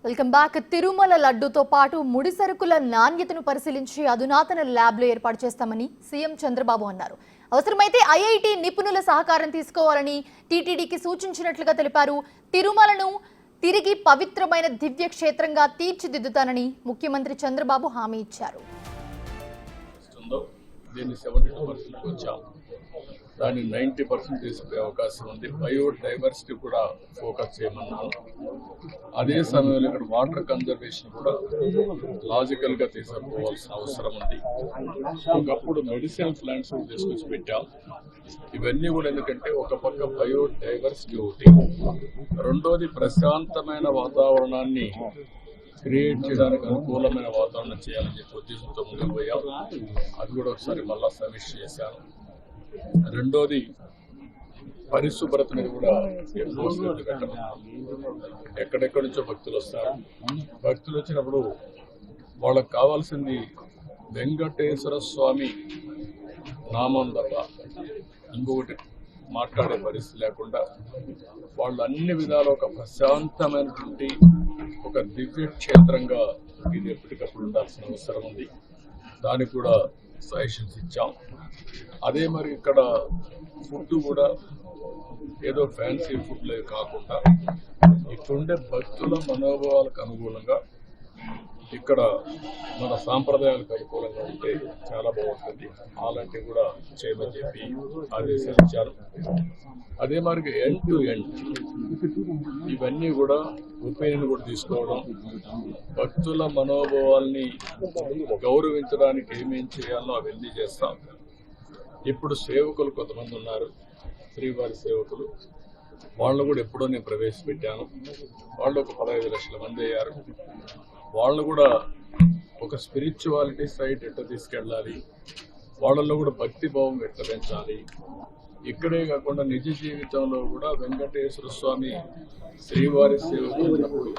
Welcome back. Tirumala లడ్డూతో పాటు ముడి సరుకుల నాణ్యతను పరిశీలించి అధునాతన ల్యాబ్లు ఏర్పాటు చేస్తామని సీఎం చంద్రబాబు అన్నారు. అవసరమైతే ఐఐటి నిపుణుల సహకారం తీసుకోవాలని టీటీడీకి సూచించినట్లుగా తెలిపారు. తిరుమలను తిరిగి పవిత్రమైన దివ్య క్షేత్రంగా తీర్చిదిద్దుతానని ముఖ్యమంత్రి చంద్రబాబు హామీ ఇచ్చారు. దాన్ని 90% తీసుకునే అవకాశం ఉంది. బయోడైవర్సిటీ కూడా ఫోకస్ చేయమన్నాను. అదే సమయంలో ఇక్కడ వాటర్ కన్జర్వేషన్ కూడా లాజికల్గా తీసుకుపోవాల్సిన అవసరం ఉంది. ఒకప్పుడు మెడిసినల్ ప్లాంట్స్ తీసుకొచ్చి పెట్టాం. ఇవన్నీ కూడా ఎందుకంటే ఒక పక్క బయోడైవర్సిటీ ఒకటి, రెండోది ప్రశాంతమైన వాతావరణాన్ని క్రియేట్ చేయడానికి అనుకూలమైన వాతావరణం చేయాలని చెప్పి ఉద్దేశంతో ముందుకు పోయాం. అది కూడా ఒకసారి మళ్ళా సమీక్ష చేశాను. రెండోది పరిశుభ్రతని కూడా ఎక్కువ శ్రద్ధ పెట్టమన్నాం. ఎక్కడెక్కడి నుంచో భక్తులు వస్తారు. భక్తులు వచ్చినప్పుడు వాళ్ళకు కావాల్సింది వెంకటేశ్వర స్వామి నామం తప్ప ఇంకొకటి మాట్లాడే పరిస్థితి లేకుండా వాళ్ళు అన్ని విధాలు ఒక ప్రశాంతమైనటువంటి ఒక దివ్య క్షేత్రంగా ఇది ఎప్పటికప్పుడు ఉండాల్సిన అవసరం ఉంది. దానికి కూడా సజెషన్స్ ఇచ్చాం. అదే మరి ఇక్కడ ఫుడ్ కూడా ఏదో ఫ్యాన్సీ ఫుడ్లే కాకుండా ఇక్కడుండే భక్తుల మనోభావాలకు అనుకూలంగా ఇక్కడ మన సాంప్రదాయాలకు అనుకూలంగా ఉంటే చాలా బాగుంటుంది. అలాంటివి కూడా చేయమని చెప్పి ఆదేశాలు ఇచ్చారు. అదే మరి ఎండ్ టు ఎండ్ ఇవన్నీ కూడా ఒపీనియన్ కూడా తీసుకోవడం, భక్తుల మనోభావాల్ని గౌరవించడానికి ఏమేం చేయాలో అవన్నీ చేస్తాం. ఇప్పుడు సేవకులు కొంతమంది ఉన్నారు, శ్రీవారి సేవకులు. వాళ్ళు కూడా ఎప్పుడో నేను ప్రవేశపెట్టాను. వాళ్ళు ఒక 15 లక్షల మంది అయ్యారు. వాళ్ళు కూడా ఒక స్పిరిచువాలిటీ సైడ్ ఎట్లా తీసుకెళ్ళాలి, వాళ్ళల్లో కూడా భక్తి భావం ఎట్లా పెంచాలి, ఇక్కడే కాకుండా నిజ జీవితంలో కూడా వెంకటేశ్వర స్వామి శ్రీవారి సేవకులు ఉన్నప్పుడు